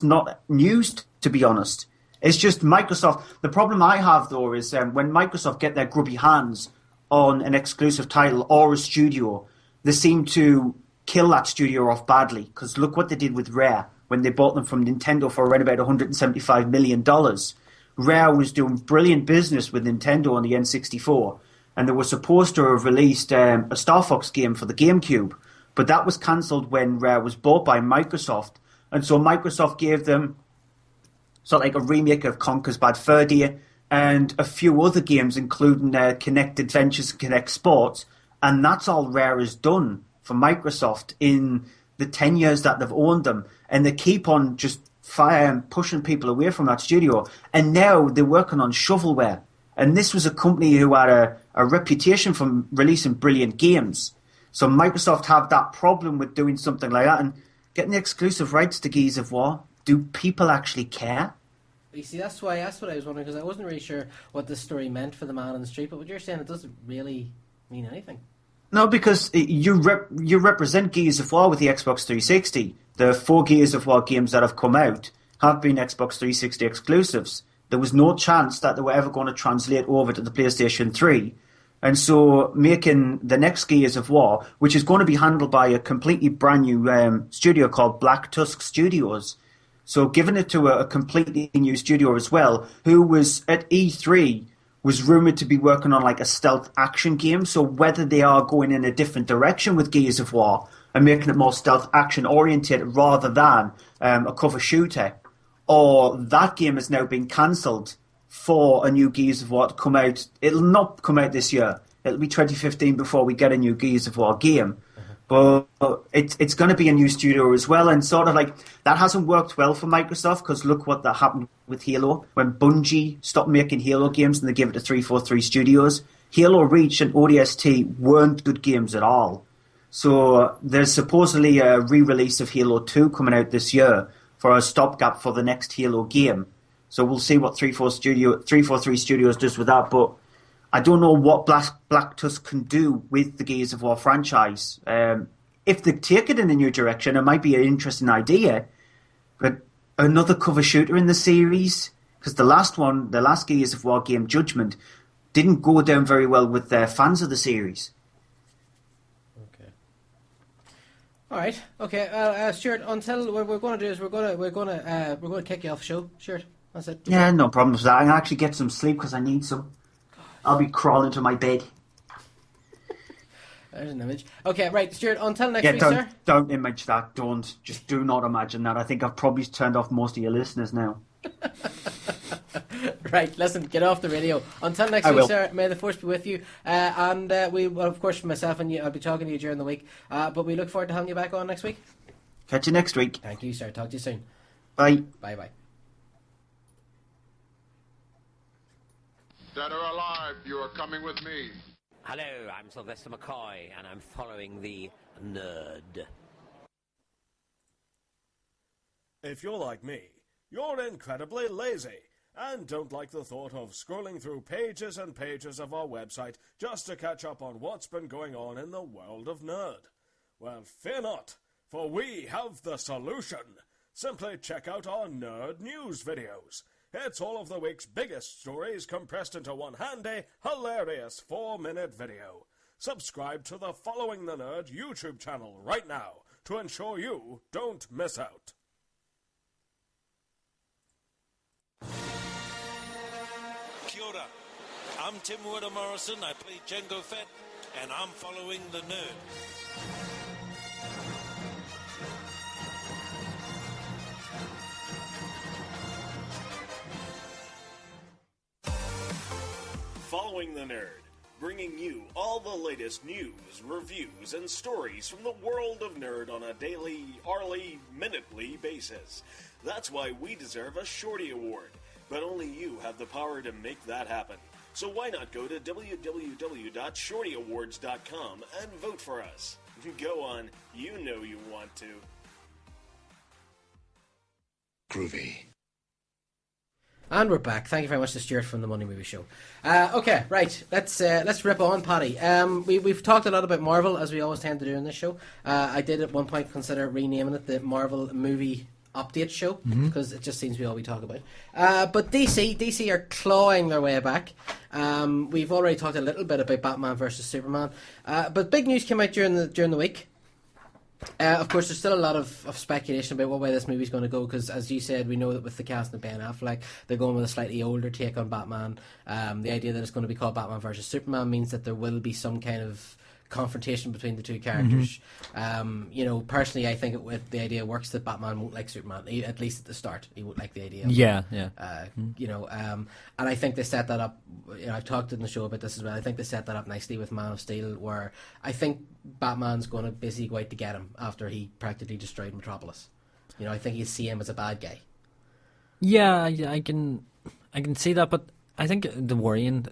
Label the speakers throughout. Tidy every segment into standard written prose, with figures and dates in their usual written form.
Speaker 1: not news, to be honest. It's just Microsoft. The problem I have, though, is when Microsoft get their grubby hands on an exclusive title or a studio, they seem to kill that studio off badly. Because look what they did with Rare when they bought them from Nintendo for around about $175 million. Rare was doing brilliant business with Nintendo on the N64, and they were supposed to have released a Star Fox game for the GameCube, but that was cancelled when Rare was bought by Microsoft, and so Microsoft gave them sort of like a remake of Conker's Bad Fur Day and a few other games, including Kinect Adventures and Kinect Sports, and that's all Rare has done for Microsoft in the 10 years that they've owned them, and they keep on just pushing people away from that studio, and now they're working on shovelware. And this was a company who had a reputation for releasing brilliant games. So Microsoft have that problem with doing something like that and getting the exclusive rights to Gears of War. Do people actually care?
Speaker 2: You see, that's what I was wondering, because I wasn't really sure what this story meant for the man on the street, but what you're saying, it doesn't really mean anything.
Speaker 1: No, because you represent Gears of War with the Xbox 360. The 4 Gears of War games that have come out have been Xbox 360 exclusives. There was no chance that they were ever going to translate over to the PlayStation 3. And so making the next Gears of War, which is going to be handled by a completely brand new studio called Black Tusk Studios. So giving it to a completely new studio as well, who was at E3 was rumoured to be working on like a stealth action game. So whether they are going in a different direction with Gears of War and making it more stealth action oriented rather than a cover shooter, or that game has now been cancelled for a new Gears of War to come out. It'll not come out this year. It'll be 2015 before we get a new Gears of War game. But it's going to be a new studio as well, and sort of like that hasn't worked well for Microsoft, because look what that happened with Halo when Bungie stopped making Halo games and they gave it to 343 Studios. Halo Reach and ODST weren't good games at all. So there's supposedly a re-release of Halo 2 coming out this year for a stopgap for the next Halo game. So we'll see what 343 Studios does with that, but I don't know what Black Tusk can do with the Gears of War franchise. If they take it in a new direction, it might be an interesting idea. But another cover shooter in the series, because the last Gears of War game, Judgment, didn't go down very well with the fans of the series.
Speaker 2: Okay. All right. Okay. Stuart, until what we're going to do is we're going to kick you off the show. Stuart, that's it.
Speaker 1: Yeah, no problem with that. I'm gonna actually get some sleep because I need some. I'll be crawling to my bed.
Speaker 2: There's an image. Okay, right, Stuart, until next week, sir.
Speaker 1: Don't image that. Just do not imagine that. I think I've probably turned off most of your listeners now.
Speaker 2: Right, listen, get off the radio. Until next week, sir, may the force be with you. And we, well, of course, myself and you, I'll be talking to you during the week. But we look forward to having you back on next week.
Speaker 1: Catch you next week.
Speaker 2: Thank you, sir. Talk to you soon.
Speaker 1: Bye.
Speaker 2: Bye-bye.
Speaker 3: Dead or alive, you are coming with me.
Speaker 4: Hello, I'm Sylvester McCoy, and I'm following the nerd.
Speaker 5: If you're like me, you're incredibly lazy and don't like the thought of scrolling through pages and pages of our website just to catch up on what's been going on in the world of nerd. Well, fear not, for we have the solution. Simply check out our nerd news videos. It's all of the week's biggest stories compressed into one handy, hilarious 4-minute video. Subscribe to the Following the Nerd YouTube channel right now to ensure you don't miss out.
Speaker 6: Kia ora. I'm Tim Wood Morrison, I play Django Fett, and I'm following the nerd.
Speaker 5: Following the Nerd, bringing you all the latest news, reviews, and stories from the world of nerd on a daily, hourly, minutely basis. That's why we deserve a Shorty Award, but only you have the power to make that happen. So why not go to www.shortyawards.com and vote for us? Go on, you know you want to.
Speaker 3: Groovy.
Speaker 2: And we're back. Thank you very much to Stuart from the Monday Movie Show. Okay, right. Let's rip on, Paddy. We've talked a lot about Marvel, as we always tend to do in this show. I did at one point consider renaming it the Marvel Movie update show, because it just seems to be all we talk about. But DC are clawing their way back. We've already talked a little bit about Batman versus Superman, but big news came out during the week. Of course, there's still a lot of speculation about what way this movie's going to go, because, as you said, we know that with the cast of Ben Affleck, they're going with a slightly older take on Batman. The idea that it's going to be called Batman versus Superman means that there will be some kind of confrontation between the two characters. Personally, I think the idea works that Batman won't like Superman, at least at the start. He won't like the idea. And I think they set that up. I've talked in the show about this as well. I think they set that up nicely with Man of Steel, where I think Batman's going to basically go out to get him after he practically destroyed Metropolis. I think he'll see him as a bad guy.
Speaker 7: Yeah, I can see that, but I think the worry of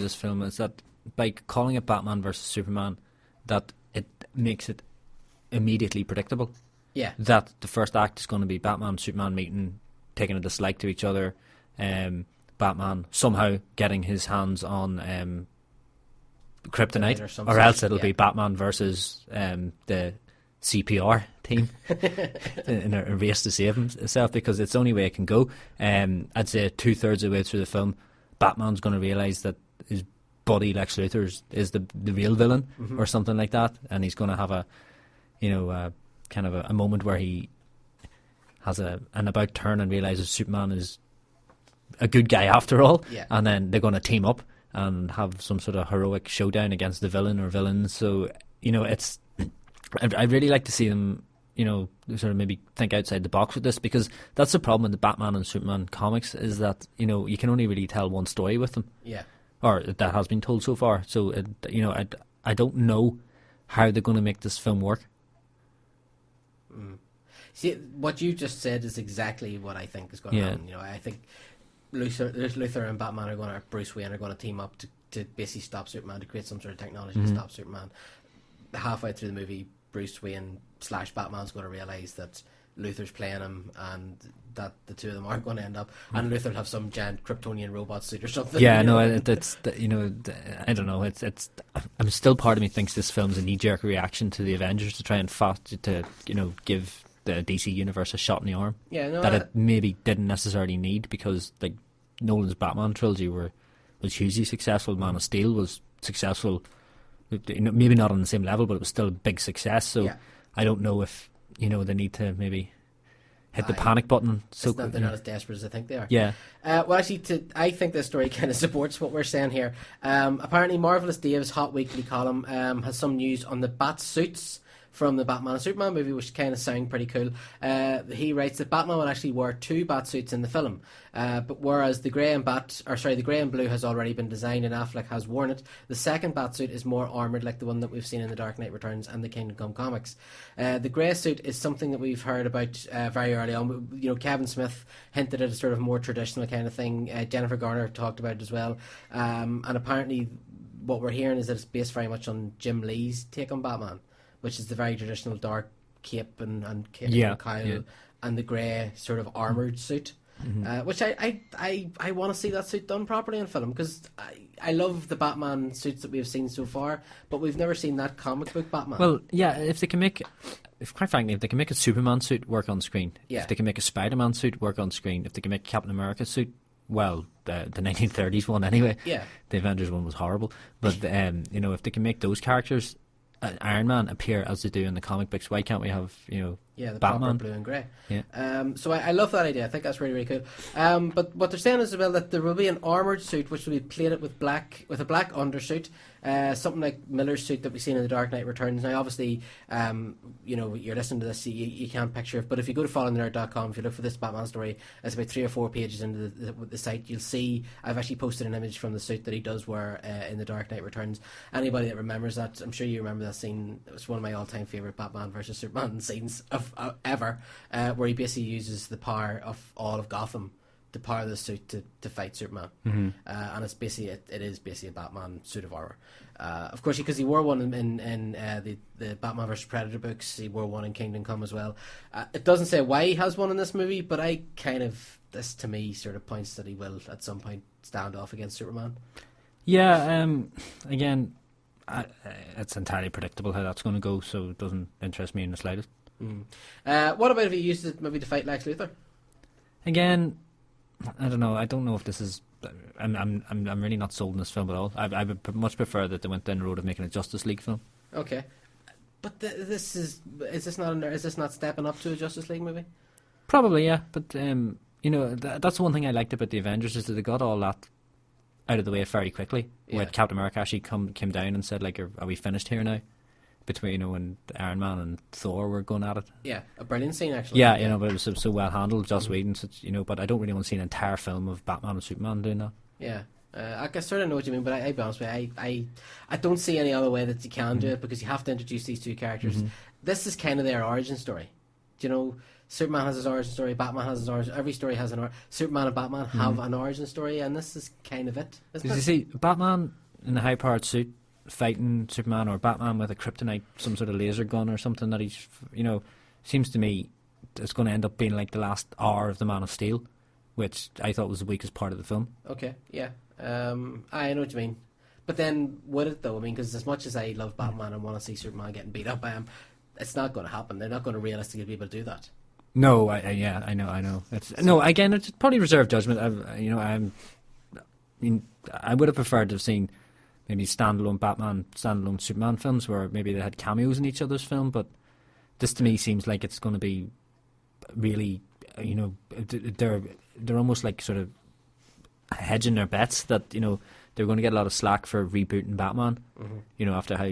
Speaker 7: this film is that by calling it Batman versus Superman, that it makes it immediately predictable.
Speaker 2: Yeah.
Speaker 7: That the first act is going to be Batman and Superman meeting, taking a dislike to each other, Batman somehow getting his hands on kryptonite, or else it'll be Batman versus the CPR team in a race to save himself, because it's the only way it can go. I'd say 2/3 of the way through the film, Batman's going to realise that his buddy Lex Luthor is the real villain, or something like that, and he's going to have a kind of a moment where he has an about turn and realises Superman is a good guy after all, and then they're going to team up and have some sort of heroic showdown against the villain or villains. So it's I'd really like to see them sort of maybe think outside the box with this, because that's the problem with the Batman and Superman comics, is that you can only really tell one story with them.
Speaker 2: Yeah.
Speaker 7: Or that has been told so far. So, I don't know how they're going to make this film work.
Speaker 2: See, what you just said is exactly what I think is going to happen. I think Luthor and Batman Bruce Wayne are going to team up to basically stop Superman, to create some sort of technology to stop Superman. Halfway through the movie, Bruce Wayne / Batman's going to realise that Luthor's playing him, and that the two of them aren't going to end up, and Luthor will have some giant Kryptonian robot suit or something.
Speaker 7: Yeah, no, it's I don't know. I'm still, part of me thinks this film's a knee-jerk reaction to the Avengers to try and give the DC universe a shot in the arm.
Speaker 2: Yeah, no,
Speaker 7: that it maybe didn't necessarily need, because like Nolan's Batman trilogy was hugely successful. Man of Steel was successful, maybe not on the same level, but it was still a big success. So I don't know if they need to maybe hit the panic button. So
Speaker 2: they're not as desperate as I think they are.
Speaker 7: Yeah.
Speaker 2: Well, actually, I think this story kind of supports what we're saying here. Apparently, Marvelous Dave's Hot Weekly column has some news on the bat suits from the Batman and Superman movie, which kind of sound pretty cool. He writes that Batman will actually wear 2 bat suits in the film, but whereas the grey and blue has already been designed and Affleck has worn it, the second bat suit is more armoured, like the one that we've seen in The Dark Knight Returns and the Kingdom Come comics. The grey suit is something that we've heard about very early on. Kevin Smith hinted at a sort of more traditional kind of thing. Jennifer Garner talked about it as well, and apparently what we're hearing is that it's based very much on Jim Lee's take on Batman, which is the very traditional dark cape and cowl and the grey sort of armoured suit, which I want to see that suit done properly in film, because I love the Batman suits that we've seen so far, but we've never seen that comic book Batman.
Speaker 7: Well, yeah, if they can make a Superman suit work on screen, if they can make a Spider-Man suit work on screen, if they can make a Captain America suit, well, the 1930s one anyway, the Avengers one was horrible, but if they can make those characters, Iron Man, appear as they do in the comic books, why can't we have
Speaker 2: the
Speaker 7: Batman
Speaker 2: proper blue and grey? So I love that idea. I think that's really, really cool. But what they're saying is as well that there will be an armoured suit which will be plated with a black undersuit, something like Miller's suit that we've seen in The Dark Knight Returns. Now, obviously, you're listening to this, you can't picture it, but if you go to fallennerd.com, if you look for this Batman story, it's about 3 or 4 pages into the site, you'll see I've actually posted an image from the suit that he does wear in The Dark Knight Returns. Anybody that remembers that, I'm sure you remember that scene. It was one of my all-time favourite Batman versus Superman scenes of ever, where he basically uses the power of all of Gotham to power the suit to fight Superman, and it is basically a Batman suit of armor. Of course, because he wore one in the Batman vs Predator books, he wore one in Kingdom Come as well. It doesn't say why he has one in this movie, but this to me sort of points that he will at some point stand off against Superman.
Speaker 7: Yeah, again, it's entirely predictable how that's going to go, so it doesn't interest me in the slightest.
Speaker 2: What about if he used it maybe to fight Lex Luthor?
Speaker 7: Again, I don't know. I don't know if this is. I'm really not sold on this film at all. I would much prefer that they went down the road of making a Justice League film.
Speaker 2: Okay, but this is this not stepping up to a Justice League movie?
Speaker 7: Probably, yeah. But that's one thing I liked about the Avengers is that they got all that out of the way very quickly.
Speaker 2: Yeah.
Speaker 7: Where Captain America actually came down and said, like, "Are we finished here now?" Between when Iron Man and Thor were going at it.
Speaker 2: Yeah, a brilliant scene actually.
Speaker 7: Yeah, but it was so well handled. Joss Whedon, but I don't really want to see an entire film of Batman and Superman doing that.
Speaker 2: Yeah. I sort of know what you mean, but I'll be honest with you, I don't see any other way that you can do it, because you have to introduce these two characters. This is kind of their origin story. Superman has his origin story, Batman has his origin. Every story has Superman and Batman have an origin story, and this is kind of it.
Speaker 7: Because you see, Batman in a high-powered suit fighting Superman, or Batman with a kryptonite, some sort of laser gun or something that he's, seems to me it's going to end up being like the last hour of the Man of Steel, which I thought was the weakest part of the film.
Speaker 2: Okay, yeah. I know what you mean. But then, would it though? I mean, because as much as I love Batman and want to see Superman getting beat up by him, it's not going to happen. They're not going to realistically be able to do that.
Speaker 7: No, I know. Again, it's probably reserved judgment. I would have preferred to have seen maybe standalone Batman, standalone Superman films where maybe they had cameos in each other's film, but this to me seems like it's going to be really, they're almost like sort of hedging their bets that, they're going to get a lot of slack for rebooting Batman, after how,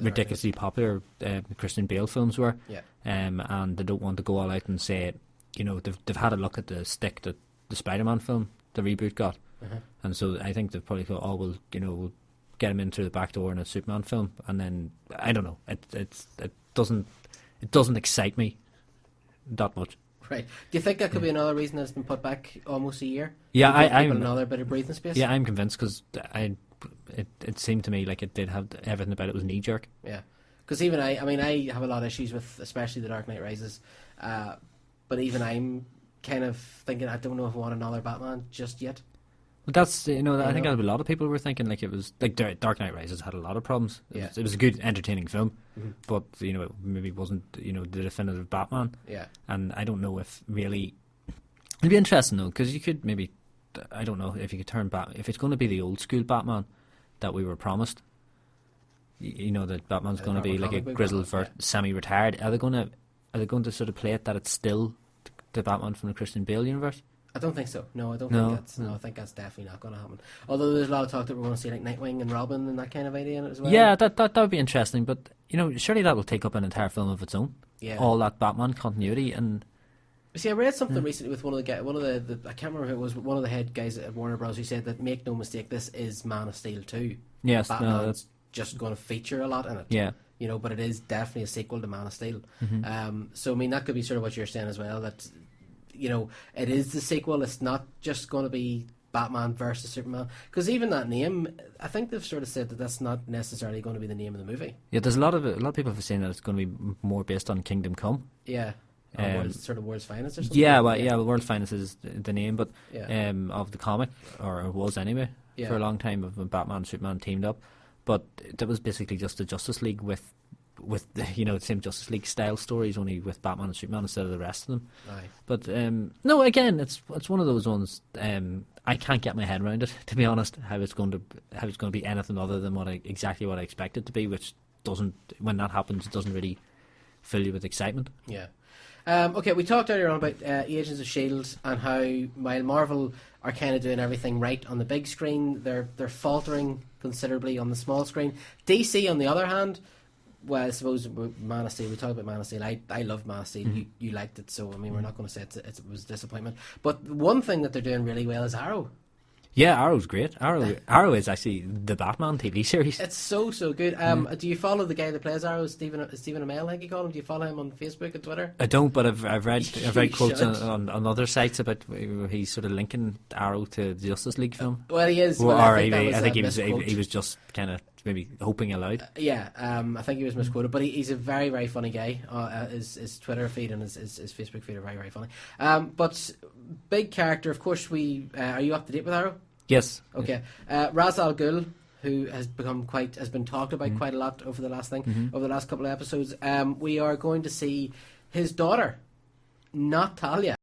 Speaker 7: ridiculously popular the Christian Bale films were.
Speaker 2: Yeah.
Speaker 7: And they don't want to go all out and say, they've had a look at the stick that the Spider-Man film, the reboot, got. And so I think they've probably thought, we'll get him in through the back door in a Superman film, and then I don't know, it doesn't excite me that much.
Speaker 2: Right. Do you think that could be another reason that it's been put back almost a year?
Speaker 7: Yeah, I'm
Speaker 2: another bit of breathing space.
Speaker 7: Yeah, I'm convinced, because it seemed to me like it did have everything about it was knee jerk.
Speaker 2: Yeah, because even I have a lot of issues with especially The Dark Knight Rises, but even I'm kind of thinking I don't know if I want another Batman just yet.
Speaker 7: But that's, I think a lot of people were thinking, like, it was like Dark Knight Rises had a lot of problems. It was a good, entertaining film, but it maybe wasn't the definitive Batman.
Speaker 2: Yeah,
Speaker 7: and I don't know if really it'd be interesting though, because you could maybe, I don't know if you could turn back if it's going to be the old school Batman that we were promised. That Batman's going to be like a grizzled, semi-retired. Are they going to sort of play it that it's still the Batman from the Christian Bale universe?
Speaker 2: I don't think so. No, I don't think that's. No, I think that's definitely not going to happen. Although there's a lot of talk that we're going to see like Nightwing and Robin and that kind of idea in it as well.
Speaker 7: Yeah, that would be interesting. But surely that will take up an entire film of its own.
Speaker 2: Yeah,
Speaker 7: all that Batman continuity. And
Speaker 2: see, I read something recently with one of the I can't remember who it was, but one of the head guys at Warner Bros. Who said that, make no mistake, this is Man of Steel 2.
Speaker 7: Yes,
Speaker 2: Batman's just going to feature a lot in it.
Speaker 7: Yeah.
Speaker 2: But it is definitely a sequel to Man of Steel. So I mean, that could be sort of what you're saying as well, that it is the sequel. It's not just going to be Batman versus Superman, because even that name, I think they've sort of said that that's not necessarily going to be the name of the movie.
Speaker 7: Yeah, there's a lot of people have saying that it's going to be more based on Kingdom Come.
Speaker 2: Yeah, sort of World's Finest or something.
Speaker 7: Yeah, well, World's Finest is the name, but of the comic, or it was anyway, for a long time, of when Batman and Superman teamed up. But that was basically just the Justice League with the same Justice League style stories, only with Batman and Superman instead of the rest of them.
Speaker 2: Aye.
Speaker 7: But no, again, it's one of those ones. I can't get my head around it, to be honest. How it's going to be anything other than exactly what I expect it to be, which doesn't. When that happens, it doesn't really fill you with excitement.
Speaker 2: Yeah. Okay, we talked earlier on about Agents of S.H.I.E.L.D. and how while Marvel are kind of doing everything right on the big screen, they're faltering considerably on the small screen. DC, on the other hand, well, I suppose Man of Steel, we talked about Man of Steel. I loved Man of Steel. You liked it, so I mean, we're not going to say it was a disappointment. But one thing that they're doing really well is Arrow.
Speaker 7: Yeah, Arrow's great. Arrow is actually the Batman TV series.
Speaker 2: It's so good. Do you follow the guy that plays Arrow, Stephen Amell, I think you call him? Do you follow him on Facebook and Twitter?
Speaker 7: I don't, but I've read quotes on other sites about he's sort of linking Arrow to the Justice League film.
Speaker 2: Well, he is.
Speaker 7: Well, I think he was just kind of maybe hoping aloud.
Speaker 2: Yeah, I think he was misquoted, but he's a very, very funny guy. His Twitter feed and his Facebook feed are very, very funny. But big character, of course. Are you up to date with Arrow?
Speaker 7: Yes.
Speaker 2: Okay. Ra's al Ghul, who has been talked about quite a lot over the last couple of episodes. We are going to see his daughter, not Talia.